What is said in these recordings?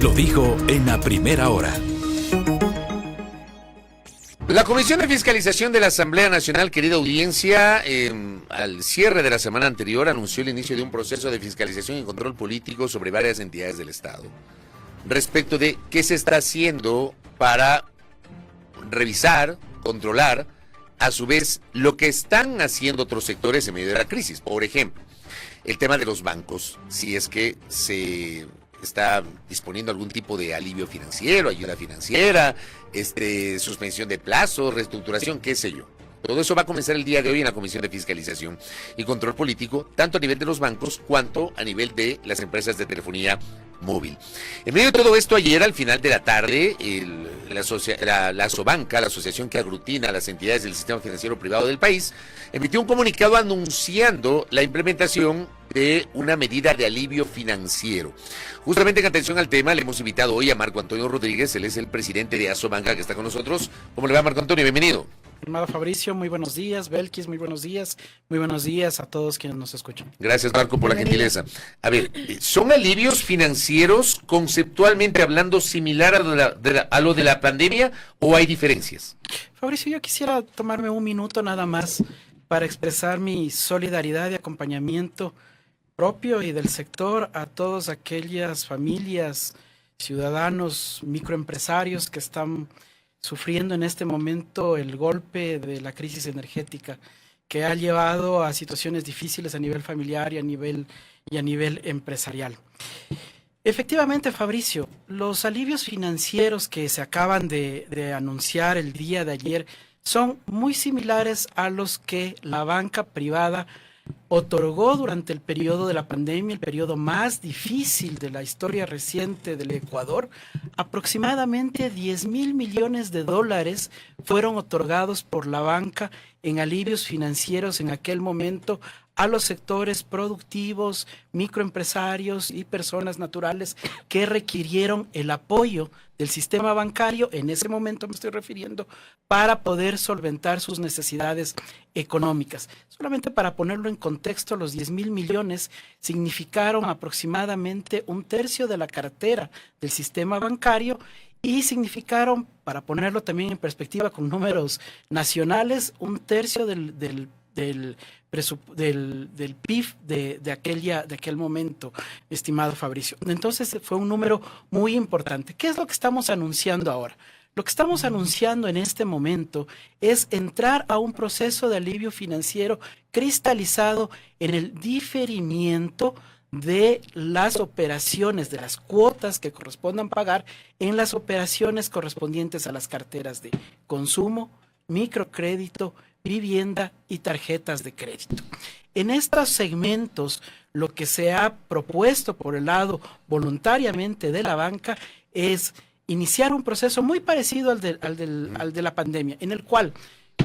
lo dijo en la primera hora. La Comisión de Fiscalización de la Asamblea Nacional, querida audiencia, al cierre de la semana anterior anunció el inicio de un proceso de fiscalización y control político sobre varias entidades del Estado. Respecto de qué se está haciendo para revisar, controlar, a su vez, lo que están haciendo otros sectores en medio de la crisis. Por ejemplo, el tema de los bancos, si es que se está disponiendo algún tipo de alivio financiero, ayuda financiera, suspensión de plazos, reestructuración, qué sé yo. Todo eso va a comenzar el día de hoy en la Comisión de Fiscalización y Control Político, tanto a nivel de los bancos cuanto a nivel de las empresas de telefonía móvil. En medio de todo esto, ayer al final de la tarde, la Asobanca, la asociación que aglutina a las entidades del sistema financiero privado del país, emitió un comunicado anunciando la implementación de una medida de alivio financiero. Justamente en atención al tema, le hemos invitado hoy a Marco Antonio Rodríguez, él es el presidente de Asobanca que está con nosotros. ¿Cómo le va, Marco Antonio? Bienvenido. Estimado Fabricio, muy buenos días. Belkis, muy buenos días. Muy buenos días a todos quienes nos escuchan. Gracias, Marco, por la gentileza. A ver, ¿son alivios financieros conceptualmente hablando similar a lo de la pandemia o hay diferencias? Fabricio, yo quisiera tomarme un minuto nada más para expresar mi solidaridad y acompañamiento propio y del sector a todas aquellas familias, ciudadanos, microempresarios que están sufriendo en este momento el golpe de la crisis energética que ha llevado a situaciones difíciles a nivel familiar y a nivel empresarial. Efectivamente, Fabricio, los alivios financieros que se acaban de anunciar el día de ayer son muy similares a los que la banca privada otorgó durante el periodo de la pandemia, el periodo más difícil de la historia reciente del Ecuador. Aproximadamente 10.000 millones de dólares fueron otorgados por la banca en alivios financieros en aquel momento a los sectores productivos, microempresarios y personas naturales que requirieron el apoyo del sistema bancario, en ese momento me estoy refiriendo, para poder solventar sus necesidades económicas. Solamente para ponerlo en contexto, los 10.000 millones significaron aproximadamente 1/3 de la cartera del sistema bancario y significaron, para ponerlo también en perspectiva con números nacionales, 1/3 del PIB de aquel momento, estimado Fabricio. Entonces fue un número muy importante. ¿Qué es lo que estamos anunciando ahora? Lo que estamos anunciando en este momento es entrar a un proceso de alivio financiero cristalizado en el diferimiento de las operaciones, de las cuotas que correspondan pagar en las operaciones correspondientes a las carteras de consumo, microcrédito, vivienda y tarjetas de crédito. En estos segmentos, lo que se ha propuesto por el lado voluntariamente de la banca es iniciar un proceso muy parecido al de la pandemia, en el cual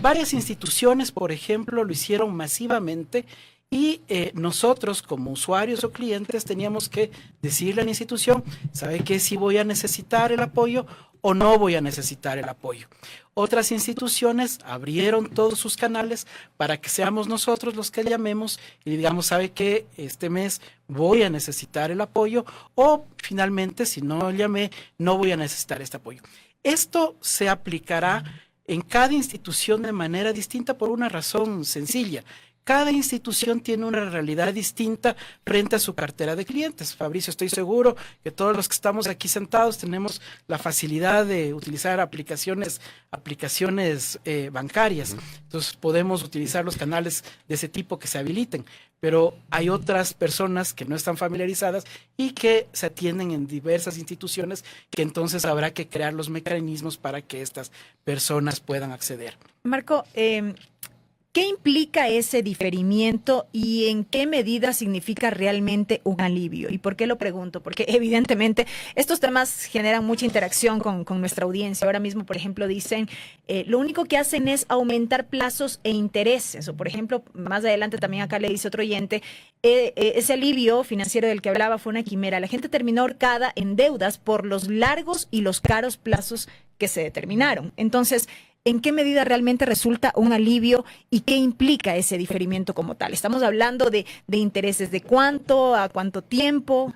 varias instituciones, por ejemplo, lo hicieron masivamente y nosotros como usuarios o clientes teníamos que decirle a la institución, ¿sabe qué? Si voy a necesitar el apoyo o no voy a necesitar el apoyo. Otras instituciones abrieron todos sus canales para que seamos nosotros los que llamemos y digamos, ¿sabe qué? Este mes voy a necesitar el apoyo o finalmente, si no llamé, no voy a necesitar este apoyo. Esto se aplicará en cada institución de manera distinta por una razón sencilla. Cada institución tiene una realidad distinta frente a su cartera de clientes. Fabricio, estoy seguro que todos los que estamos aquí sentados tenemos la facilidad de utilizar aplicaciones bancarias. Entonces podemos utilizar los canales de ese tipo que se habiliten. Pero hay otras personas que no están familiarizadas y que se atienden en diversas instituciones que entonces habrá que crear los mecanismos para que estas personas puedan acceder. Marco, ¿qué implica ese diferimiento y en qué medida significa realmente un alivio? ¿Y por qué lo pregunto? Porque evidentemente estos temas generan mucha interacción con nuestra audiencia. Ahora mismo, por ejemplo, dicen, lo único que hacen es aumentar plazos e intereses. O por ejemplo, más adelante también acá le dice otro oyente, ese alivio financiero del que hablaba fue una quimera. La gente terminó ahorcada en deudas por los largos y los caros plazos que se determinaron. Entonces, ¿en qué medida realmente resulta un alivio y qué implica ese diferimiento como tal? Estamos hablando de intereses de cuánto, a cuánto tiempo.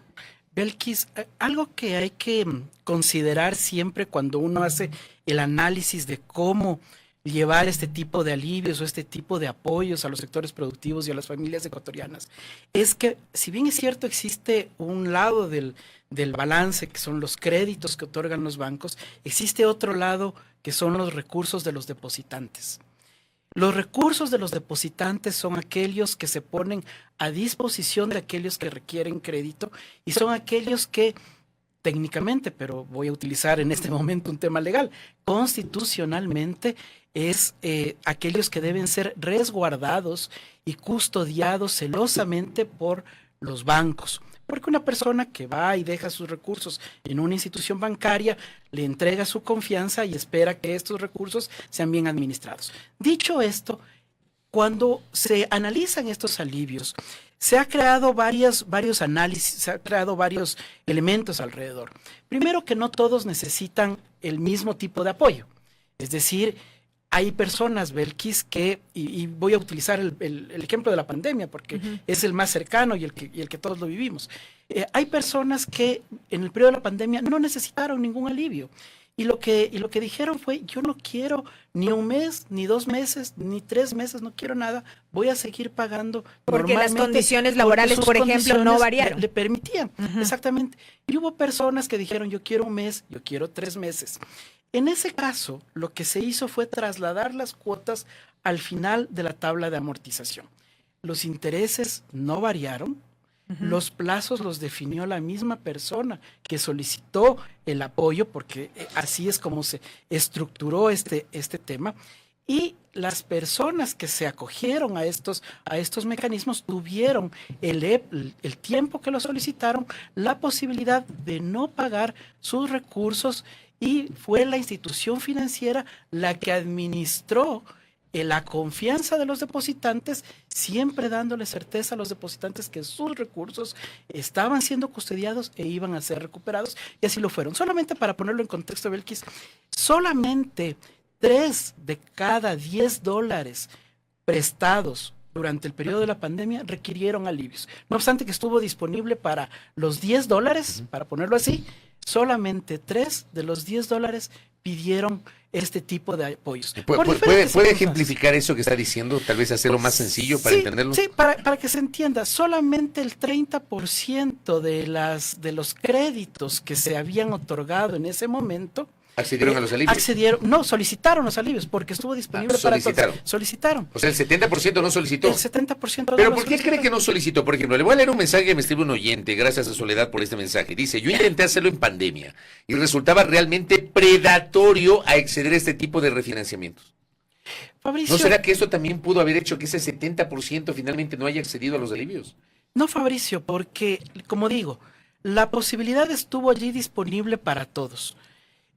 Belkis, algo que hay que considerar siempre cuando uno hace el análisis de cómo llevar este tipo de alivios o este tipo de apoyos a los sectores productivos y a las familias ecuatorianas, es que si bien es cierto existe un lado del balance, que son los créditos que otorgan los bancos, existe otro lado que son los recursos de los depositantes. Los recursos de los depositantes son aquellos que se ponen a disposición de aquellos que requieren crédito y son aquellos que técnicamente, pero voy a utilizar en este momento un tema legal, constitucionalmente es aquellos que deben ser resguardados y custodiados celosamente por los bancos. Porque una persona que va y deja sus recursos en una institución bancaria, le entrega su confianza y espera que estos recursos sean bien administrados. Dicho esto, cuando se analizan estos alivios, se ha creado varios análisis, se ha creado varios elementos alrededor. Primero, que no todos necesitan el mismo tipo de apoyo. Es decir, hay personas, Belkis, que, y voy a utilizar el ejemplo de la pandemia porque es el más cercano y el que todos lo vivimos. Hay personas que en el periodo de la pandemia no necesitaron ningún alivio. Y lo que dijeron fue, yo no quiero ni un mes, ni 2 meses, ni 3 meses, no quiero nada, voy a seguir pagando. Porque las condiciones laborales, por ejemplo, no variaron. Le permitían, exactamente. Y hubo personas que dijeron, yo quiero un mes, yo quiero 3 meses. En ese caso, lo que se hizo fue trasladar las cuotas al final de la tabla de amortización. Los intereses no variaron, los plazos los definió la misma persona que solicitó el apoyo, porque así es como se estructuró este tema, y las personas que se acogieron a estos mecanismos tuvieron el tiempo que lo solicitaron, la posibilidad de no pagar sus recursos, y fue la institución financiera la que administró la confianza de los depositantes, siempre dándole certeza a los depositantes que sus recursos estaban siendo custodiados e iban a ser recuperados, y así lo fueron. Solamente para ponerlo en contexto, Belkis, solamente 3 de cada 10 dólares prestados durante el periodo de la pandemia requirieron alivios. No obstante que estuvo disponible para los 10 dólares, para ponerlo así, solamente 3 de los 10 dólares pidieron este tipo de apoyos. ¿Puede ejemplificar eso que está diciendo? Tal vez hacerlo más sencillo para entenderlo. Sí, para que se entienda, solamente el 30% de los créditos que se habían otorgado en ese momento ¿accedieron a los alivios? Solicitaron los alivios porque estuvo disponible para todos. Solicitaron. O sea, el 70% no solicitó. El 70% ¿Pero por qué cree que no solicitó? Por ejemplo, le voy a leer un mensaje que me escribe un oyente, gracias a Soledad por este mensaje. Dice, yo intenté hacerlo en pandemia y resultaba realmente predatorio a exceder este tipo de refinanciamientos. Fabricio, ¿No será que eso también pudo haber hecho que ese 70% finalmente no haya accedido a los alivios? No, Fabricio, porque, como digo, la posibilidad estuvo allí disponible para todos.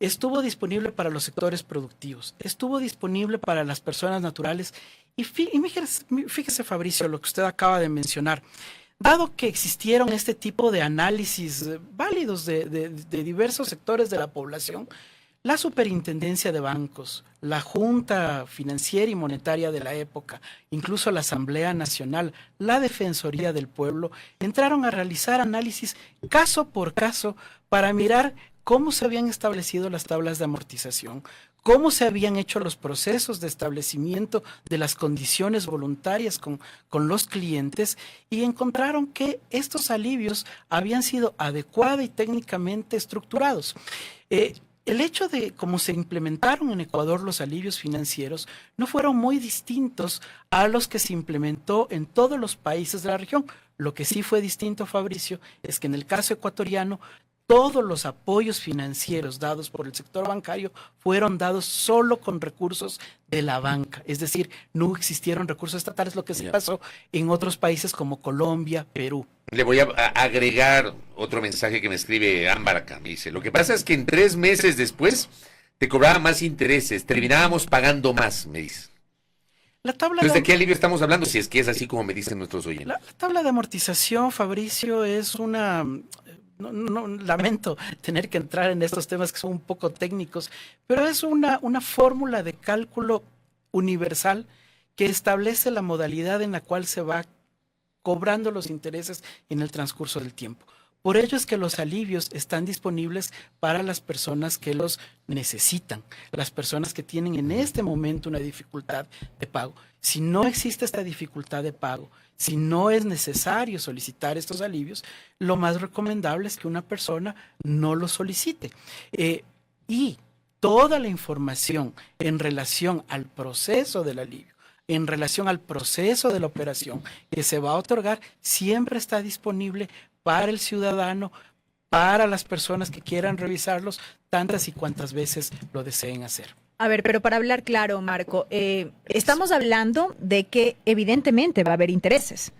Estuvo disponible para los sectores productivos, estuvo disponible para las personas naturales. Y fíjese, Fabricio, lo que usted acaba de mencionar. Dado que existieron este tipo de análisis válidos de diversos sectores de la población, la Superintendencia de Bancos, la Junta Financiera y Monetaria de la época, incluso la Asamblea Nacional, la Defensoría del Pueblo, entraron a realizar análisis caso por caso para mirar cómo se habían establecido las tablas de amortización, cómo se habían hecho los procesos de establecimiento de las condiciones voluntarias con los clientes, y encontraron que estos alivios habían sido adecuada y técnicamente estructurados. El hecho de cómo se implementaron en Ecuador los alivios financieros no fueron muy distintos a los que se implementó en todos los países de la región. Lo que sí fue distinto, Fabricio, es que en el caso ecuatoriano, todos los apoyos financieros dados por el sector bancario fueron dados solo con recursos de la banca. Es decir, no existieron recursos estatales, lo que se pasó en otros países como Colombia, Perú. Le voy a agregar otro mensaje que me escribe Ámbar acá. Me dice, lo que pasa es que en 3 meses después te cobraba más intereses, terminábamos pagando más, me dice. Entonces, ¿de qué alivio estamos hablando? Si es que es así como me dicen nuestros oyentes. La tabla de amortización, Fabricio, es una... No, lamento tener que entrar en estos temas que son un poco técnicos, pero es una fórmula de cálculo universal que establece la modalidad en la cual se va cobrando los intereses en el transcurso del tiempo. Por ello es que los alivios están disponibles para las personas que los necesitan, las personas que tienen en este momento una dificultad de pago. Si no existe esta dificultad de pago, si no es necesario solicitar estos alivios, lo más recomendable es que una persona no los solicite. Y toda la información en relación al proceso del alivio, en relación al proceso de la operación que se va a otorgar, siempre está disponible para el ciudadano, para las personas que quieran revisarlos, tantas y cuantas veces lo deseen hacer. A ver, pero para hablar claro, Marco, estamos hablando de que evidentemente va a haber intereses.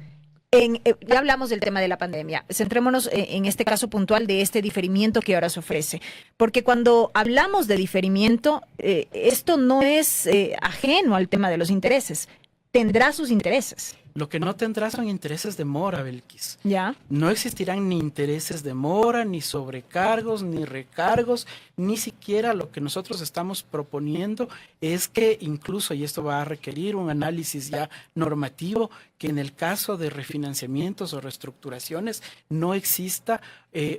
Ya hablamos del tema de la pandemia. Centrémonos en este caso puntual de este diferimiento que ahora se ofrece. Porque cuando hablamos de diferimiento, esto no es ajeno al tema de los intereses. Tendrá sus intereses. Lo que no tendrá son intereses de mora, Belkis. Ya. No existirán ni intereses de mora, ni sobrecargos, ni recargos, ni siquiera lo que nosotros estamos proponiendo es que incluso, y esto va a requerir un análisis ya normativo, que en el caso de refinanciamientos o reestructuraciones no exista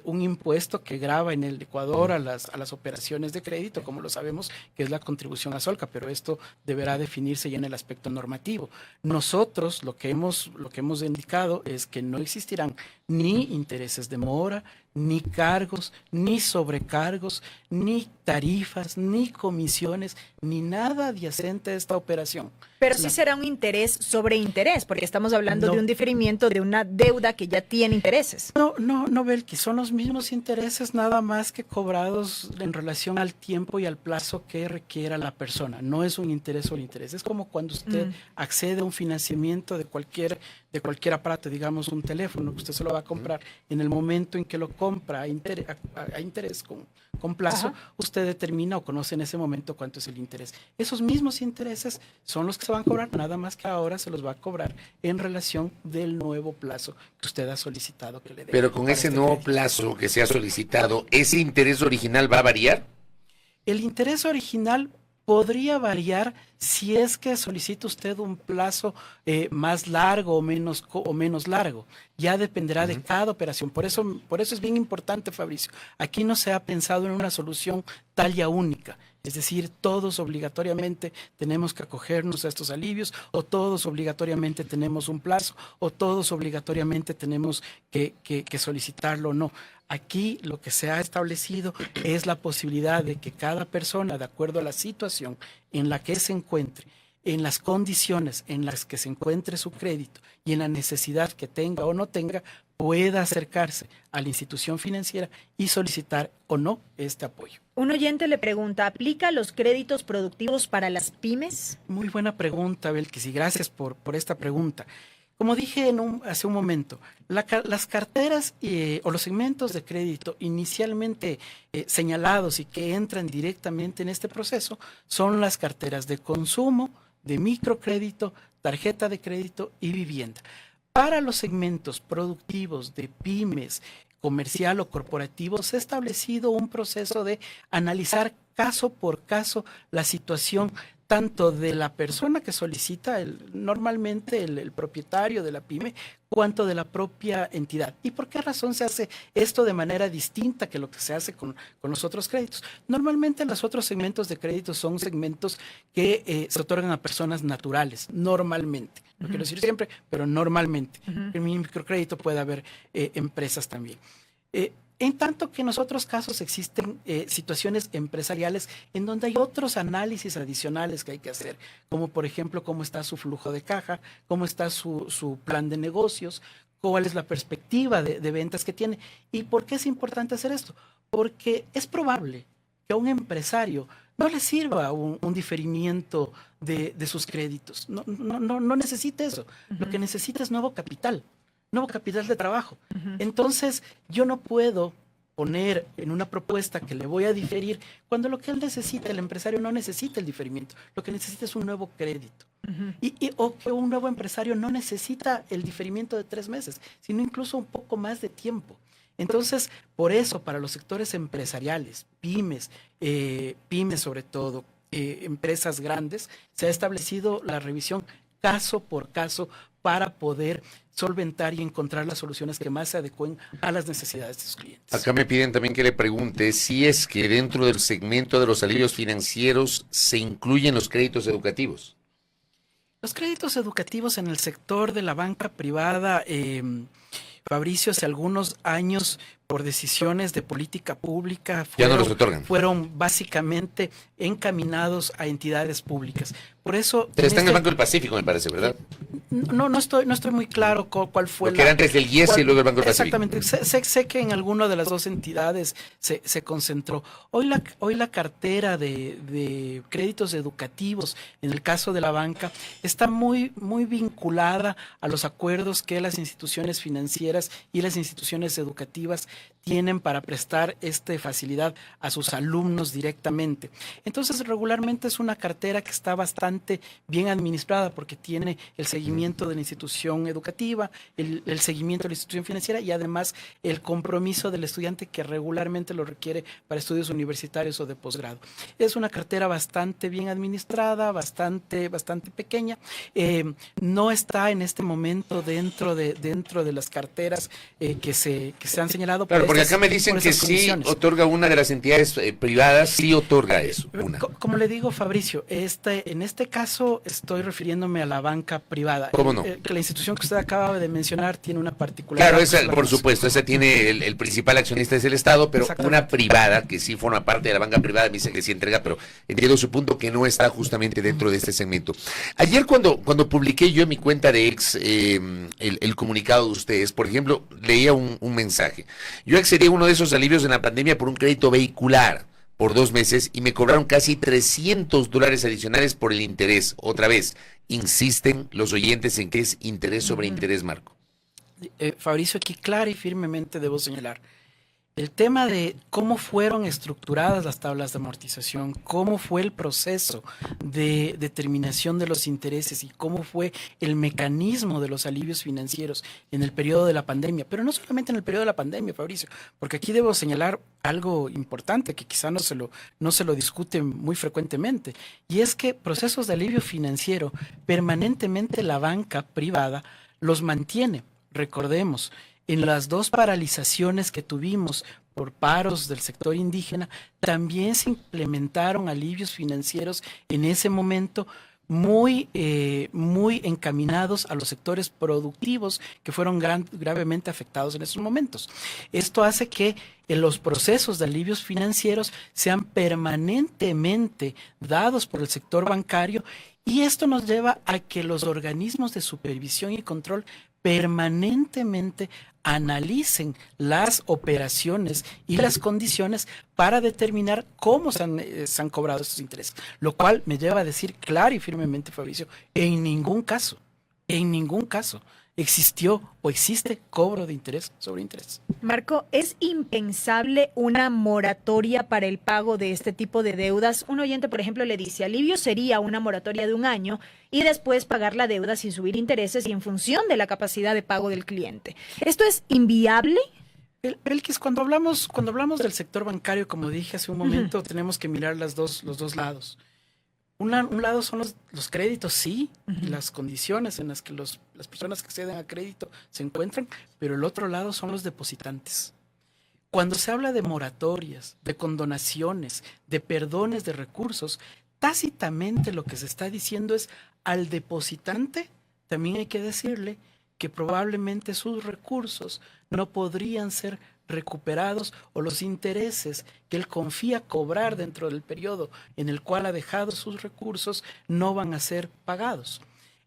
un impuesto que grava en el Ecuador a las operaciones de crédito, como lo sabemos, que es la contribución a Solca, pero esto deberá definirse ya en el aspecto normativo. Nosotros lo que hemos indicado es que no existirán ni intereses de mora, ni cargos, ni sobrecargos, ni tarifas, ni comisiones, ni nada adyacente a esta operación. Pero sí será un interés sobre interés, porque estamos hablando de un diferimiento de una deuda que ya tiene intereses. No, Belki, son los mismos intereses, nada más que cobrados en relación al tiempo y al plazo que requiera la persona. No es un interés sobre interés. Es como cuando usted accede a un financiamiento de cualquier aparato, digamos un teléfono, que usted se lo va a comprar. En el momento en que lo compra a interés con plazo, usted determina o conoce en ese momento cuánto es el interés. Esos mismos intereses son los que se van a cobrar, nada más que ahora se los va a cobrar en relación del nuevo plazo que usted ha solicitado que le dé. Pero con ese nuevo plazo que se ha solicitado, ¿ese interés original va a variar? El interés original podría variar si es que solicita usted un plazo más largo o menos largo. Ya dependerá de cada operación. Por eso es bien importante, Fabricio. Aquí no se ha pensado en una solución talla única. Es decir, todos obligatoriamente tenemos que acogernos a estos alivios, o todos obligatoriamente tenemos un plazo, o todos obligatoriamente tenemos que solicitarlo o no. Aquí lo que se ha establecido es la posibilidad de que cada persona, de acuerdo a la situación en la que se encuentre, en las condiciones en las que se encuentre su crédito y en la necesidad que tenga o no tenga, pueda acercarse a la institución financiera y solicitar o no este apoyo. Un oyente le pregunta, ¿aplica los créditos productivos para las pymes? Muy buena pregunta, Belkis, y gracias por esta pregunta. Como dije hace un momento, las carteras o los segmentos de crédito inicialmente señalados y que entran directamente en este proceso son las carteras de consumo, de microcrédito, tarjeta de crédito y vivienda. Para los segmentos productivos de pymes, comercial o corporativo, se ha establecido un proceso de analizar caso por caso la situación tanto de la persona que solicita, normalmente el propietario de la pyme, cuanto de la propia entidad. ¿Y por qué razón se hace esto de manera distinta que lo que se hace con los otros créditos? Normalmente los otros segmentos de crédito son segmentos que se otorgan a personas naturales, normalmente. No quiero decir siempre, pero normalmente. En mi microcrédito puede haber empresas también. En tanto que en los otros casos existen situaciones empresariales en donde hay otros análisis adicionales que hay que hacer, como por ejemplo cómo está su flujo de caja, cómo está su plan de negocios, cuál es la perspectiva de ventas que tiene. ¿Y por qué es importante hacer esto? Porque es probable que a un empresario no le sirva un diferimiento de sus créditos. No necesita eso. Lo que necesita es nuevo capital de trabajo. Entonces, yo no puedo poner en una propuesta que le voy a diferir cuando lo que él necesita, el empresario no necesita el diferimiento, lo que necesita es un nuevo crédito. O que un nuevo empresario no necesita el diferimiento de 3 meses, sino incluso un poco más de tiempo. Entonces, por eso, para los sectores empresariales, pymes sobre todo, empresas grandes, se ha establecido la revisión caso por caso para poder solventar y encontrar las soluciones que más se adecuen a las necesidades de sus clientes. Acá me piden también que le pregunte si es que dentro del segmento de los alivios financieros se incluyen los créditos educativos. Los créditos educativos en el sector de la banca privada, Fabricio, hace algunos años, por decisiones de política pública, Ya no los otorgan. fueron básicamente encaminados a entidades públicas. Por eso... Pero está en el Banco del Pacífico, me parece, ¿verdad? No estoy muy claro cuál fue Porque era antes del IES y luego el Banco del Pacífico. Exactamente. Sé que en alguna de las dos entidades se concentró. Hoy la cartera de créditos educativos, en el caso de la banca, está muy vinculada a los acuerdos que las instituciones financieras y las instituciones educativas tienen para prestar esta facilidad a sus alumnos directamente. Entonces, regularmente es una cartera que está bastante bien administrada porque tiene el seguimiento de la institución educativa, el seguimiento de la institución financiera y además el compromiso del estudiante que regularmente lo requiere para estudios universitarios o de posgrado. Es una cartera bastante bien administrada, bastante pequeña. No está en este momento dentro de las carteras que se han señalado. Claro, porque acá me dicen que sí otorga una de las entidades privadas, sí otorga eso, una. Como le digo, Fabricio, en este caso estoy refiriéndome a la banca privada. ¿Cómo no? Que la institución que usted acaba de mencionar tiene una particularidad. Claro, esa, por supuesto, esa tiene el principal accionista es el Estado, pero una privada que sí forma parte de la banca privada me dice que sí entrega, pero entiendo su punto que no está justamente dentro de este segmento. Ayer cuando publiqué yo en mi cuenta de X el comunicado de ustedes, por ejemplo, leía un mensaje. Yo accedí a uno de esos alivios en la pandemia por un crédito vehicular por 2 meses y me cobraron casi $300 adicionales por el interés. Otra vez, insisten los oyentes en que es interés sobre interés, Marco. Fabricio, aquí clara y firmemente debo señalar. El tema de cómo fueron estructuradas las tablas de amortización, cómo fue el proceso de determinación de los intereses y cómo fue el mecanismo de los alivios financieros en el periodo de la pandemia, pero no solamente en el periodo de la pandemia, Fabricio, porque aquí debo señalar algo importante que quizá no se lo discute muy frecuentemente, y es que procesos de alivio financiero permanentemente la banca privada los mantiene. Recordemos, en las 2 paralizaciones que tuvimos por paros del sector indígena, también se implementaron alivios financieros en ese momento muy encaminados a los sectores productivos que fueron gravemente afectados en esos momentos. Esto hace que los procesos de alivios financieros sean permanentemente dados por el sector bancario y esto nos lleva a que los organismos de supervisión y control permanentemente analicen las operaciones y las condiciones para determinar cómo se han cobrado estos intereses, lo cual me lleva a decir claro y firmemente, Fabricio, en ningún caso existió o existe cobro de interés sobre interés. Marco, ¿es impensable una moratoria para el pago de este tipo de deudas? Un oyente, por ejemplo, le dice, alivio sería una moratoria de 1 año y después pagar la deuda sin subir intereses y en función de la capacidad de pago del cliente. ¿Esto es inviable? Belkis, cuando hablamos del sector bancario, como dije hace un momento, tenemos que mirar los dos lados. Un lado son los créditos, sí, las condiciones en las que las personas que acceden a crédito se encuentran, pero el otro lado son los depositantes. Cuando se habla de moratorias, de condonaciones, de perdones de recursos, tácitamente lo que se está diciendo es al depositante también hay que decirle que probablemente sus recursos no podrían ser recuperados o los intereses que él confía cobrar dentro del periodo en el cual ha dejado sus recursos no van a ser pagados.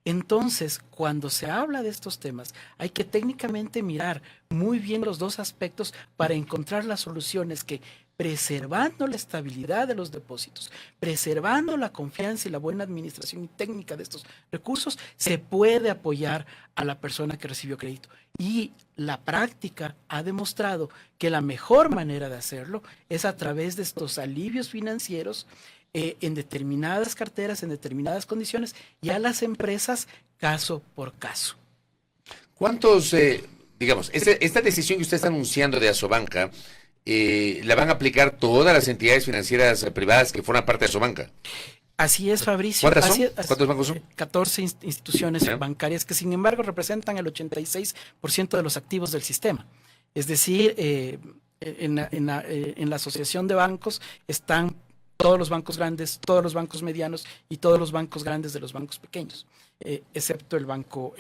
Entonces, cuando se habla de estos temas, hay que técnicamente mirar muy bien los 2 aspectos para encontrar las soluciones que, preservando la estabilidad de los depósitos, preservando la confianza y la buena administración técnica de estos recursos, se puede apoyar a la persona que recibió crédito. Y la práctica ha demostrado que la mejor manera de hacerlo es a través de estos alivios financieros en determinadas carteras, en determinadas condiciones, y a las empresas caso por caso. ¿Cuántos, esta decisión que usted está anunciando de Asobanca, la van a aplicar todas las entidades financieras privadas que forman parte de Asobanca? Así es, Fabricio. ¿Cuántas son? Así es, ¿Cuántos bancos son? 14 instituciones Bien. bancarias que, sin embargo, representan el 86% de los activos del sistema. Es decir, en la asociación de bancos están todos los bancos grandes, todos los bancos medianos y todos los bancos grandes de los bancos pequeños, excepto el banco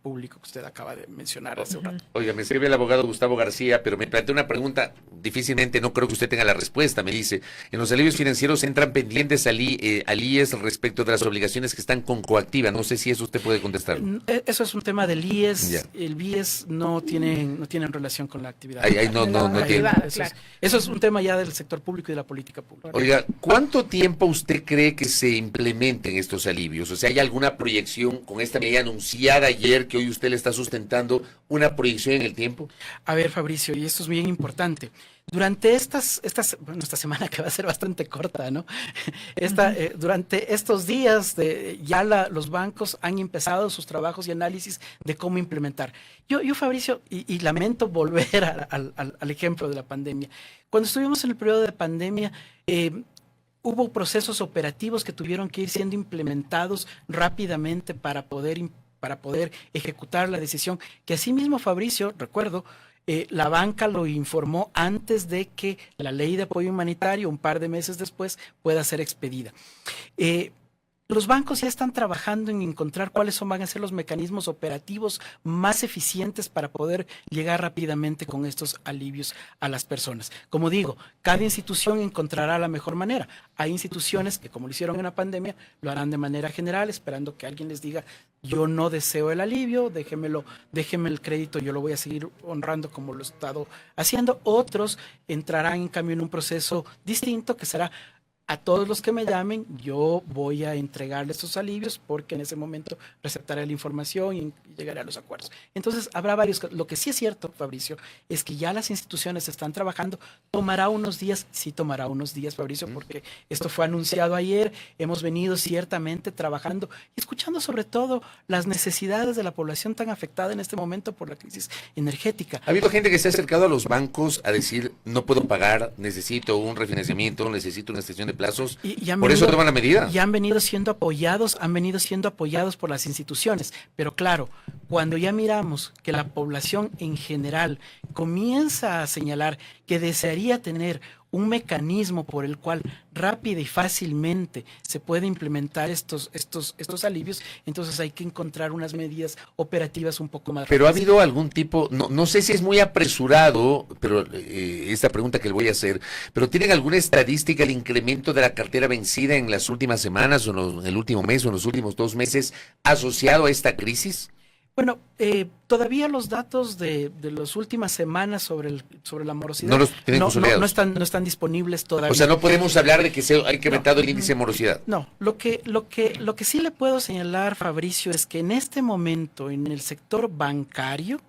público que usted acaba de mencionar hace un rato. Oiga, me escribe el abogado Gustavo García, pero me plantea una pregunta, difícilmente, no creo que usted tenga la respuesta. Me dice, en los alivios financieros entran pendientes al IES respecto de las obligaciones que están con Coactiva. No sé si eso usted puede contestar. Eso es un tema del IES. Ya. El BIES no tienen relación con la actividad. Ahí no tiene. Eso es un tema ya del sector público y de la política pública. Oiga, ¿cuánto tiempo usted cree que se implementen estos alivios? O sea, ¿hay alguna proyección con esta medida anunciada ayer que hoy usted le está sustentando, una proyección en el tiempo? A ver, Fabricio, y esto es bien importante. Durante esta semana que va a ser bastante corta, ¿no? Durante estos días los bancos han empezado sus trabajos y análisis de cómo implementar. Yo Fabricio, y lamento volver al ejemplo de la pandemia. Cuando estuvimos en el periodo de pandemia, hubo procesos operativos que tuvieron que ir siendo implementados rápidamente para poder ejecutar la decisión, que asimismo, Fabricio, recuerdo, la banca lo informó antes de que la ley de apoyo humanitario, un par de meses después, pueda ser expedida. Los bancos ya están trabajando en encontrar cuáles van a ser los mecanismos operativos más eficientes para poder llegar rápidamente con estos alivios a las personas. Como digo, cada institución encontrará la mejor manera. Hay instituciones que, como lo hicieron en la pandemia, lo harán de manera general, esperando que alguien les diga, yo no deseo el alivio, déjeme el crédito, yo lo voy a seguir honrando como lo he estado haciendo. Otros entrarán, en cambio, en un proceso distinto que será: a todos los que me llamen, yo voy a entregarles esos alivios porque en ese momento receptaré la información y llegaré a los acuerdos. Entonces, habrá varios. Lo que sí es cierto, Fabricio, es que ya las instituciones están trabajando. Tomará unos días, Fabricio, porque esto fue anunciado ayer. Hemos venido ciertamente trabajando y escuchando sobre todo las necesidades de la población tan afectada en este momento por la crisis energética. Ha habido gente que se ha acercado a los bancos a decir, no puedo pagar, necesito un refinanciamiento, necesito una extensión de plazos, por eso toman la medida. Y han venido siendo apoyados por las instituciones. Pero claro, cuando ya miramos que la población en general comienza a señalar que desearía tener un mecanismo por el cual rápida y fácilmente se puede implementar estos alivios, entonces hay que encontrar unas medidas operativas un poco más Pero ha rápidas. habido algún tipo, no sé si es muy apresurado, pero esta pregunta que le voy a hacer, pero ¿tienen alguna estadística del incremento de la cartera vencida en las últimas semanas o en el último mes o en los últimos 2 meses asociado a esta crisis? Bueno, todavía los datos de las últimas semanas sobre la morosidad No los tienen consolidados. no están disponibles todavía. O sea, no podemos hablar de que se ha incrementado el índice de morosidad. No, lo que sí le puedo señalar, Fabricio, es que en este momento en el sector bancario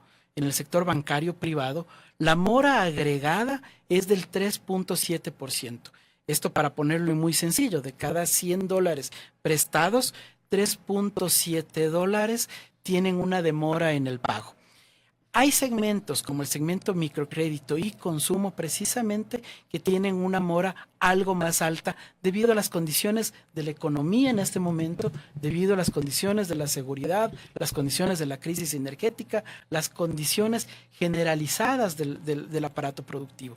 privado, la mora agregada es del 3.7%. Esto, para ponerlo muy sencillo, de cada $100 prestados, $3.7 tienen una demora en el pago. Hay segmentos como el segmento microcrédito y consumo precisamente que tienen una mora algo más alta debido a las condiciones de la economía en este momento, debido a las condiciones de la seguridad, las condiciones de la crisis energética, las condiciones generalizadas del aparato productivo.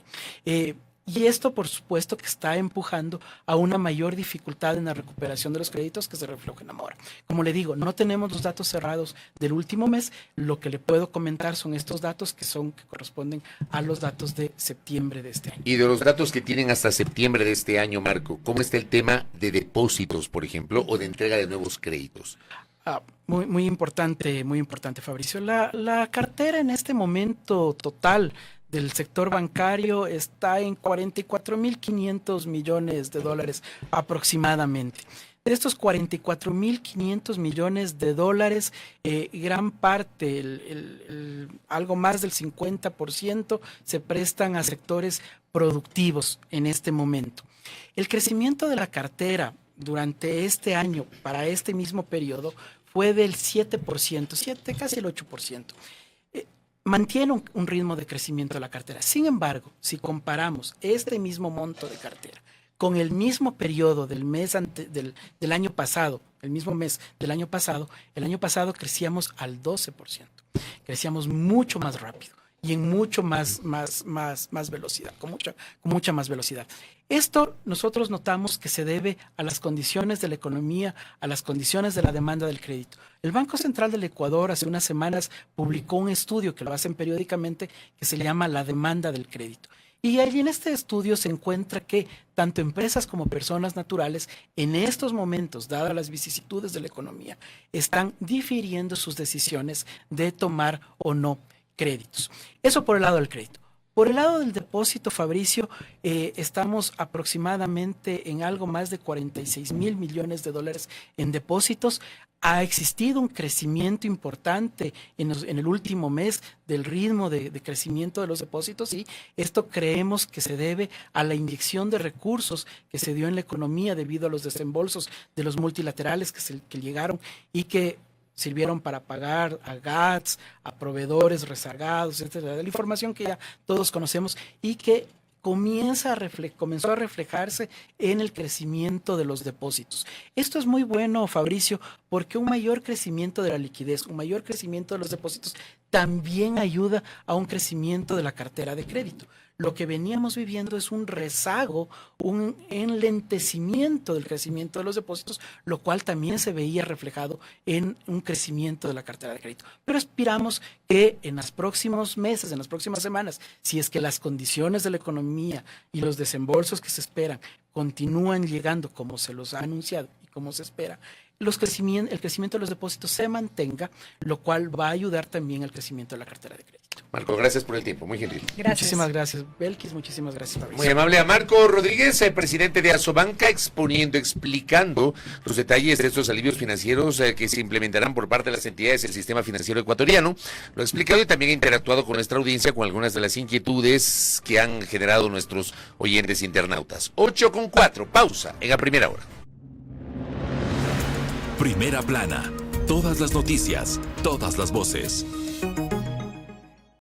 Y esto, por supuesto, que está empujando a una mayor dificultad en la recuperación de los créditos que se refleja en la mora. Como le digo, no tenemos los datos cerrados del último mes. Lo que le puedo comentar son estos datos que corresponden a los datos de septiembre de este año. Y de los datos que tienen hasta septiembre de este año, Marco, ¿cómo está el tema de depósitos, por ejemplo, o de entrega de nuevos créditos? Muy importante, Fabricio. La cartera en este momento total del sector bancario está en $44.500 millones aproximadamente. De estos $44.500 millones, gran parte, algo más del 50%, se prestan a sectores productivos en este momento. El crecimiento de la cartera durante este año, para este mismo periodo, fue del 7%, casi el 8%. Mantiene un ritmo de crecimiento de la cartera. Sin embargo, si comparamos este mismo monto de cartera con el mismo periodo del del año pasado, el mismo mes del año pasado, el año pasado crecíamos al 12%. Crecíamos mucho más rápido y en mucho más velocidad, con mucha más velocidad. Esto nosotros notamos que se debe a las condiciones de la economía, a las condiciones de la demanda del crédito. El Banco Central del Ecuador hace unas semanas publicó un estudio que lo hacen periódicamente que se llama La demanda del crédito. Y allí en este estudio se encuentra que tanto empresas como personas naturales en estos momentos, dadas las vicisitudes de la economía, están difiriendo sus decisiones de tomar o no créditos. Eso por el lado del crédito. Por el lado del depósito, Fabricio, estamos aproximadamente en algo más de 46,000 millones de dólares en depósitos. Ha existido un crecimiento importante en el último mes del ritmo de crecimiento de los depósitos y esto creemos que se debe a la inyección de recursos que se dio en la economía debido a los desembolsos de los multilaterales que llegaron y que sirvieron para pagar a GATS, a proveedores rezagados, etcétera, de la información que ya todos conocemos y que comenzó a reflejarse en el crecimiento de los depósitos. Esto es muy bueno, Fabricio, porque un mayor crecimiento de la liquidez, un mayor crecimiento de los depósitos también ayuda a un crecimiento de la cartera de crédito. Lo que veníamos viviendo es un rezago, un enlentecimiento del crecimiento de los depósitos, lo cual también se veía reflejado en un crecimiento de la cartera de crédito. Pero aspiramos que en los próximos meses, en las próximas semanas, si es que las condiciones de la economía y los desembolsos que se esperan continúan llegando como se los ha anunciado y como se espera, el crecimiento de los depósitos se mantenga, lo cual va a ayudar también al crecimiento de la cartera de crédito. Marco, gracias por el tiempo, muy gentil. Gracias. Muchísimas gracias, Belkis, muchísimas gracias, Fabricio. Muy amable a Marco Rodríguez, presidente de Asobanca, explicando los detalles de estos alivios financieros que se implementarán por parte de las entidades del sistema financiero ecuatoriano. Lo ha explicado y también ha interactuado con nuestra audiencia con algunas de las inquietudes que han generado nuestros oyentes internautas. 8:04, pausa en la primera hora. Primera plana. Todas las noticias, todas las voces.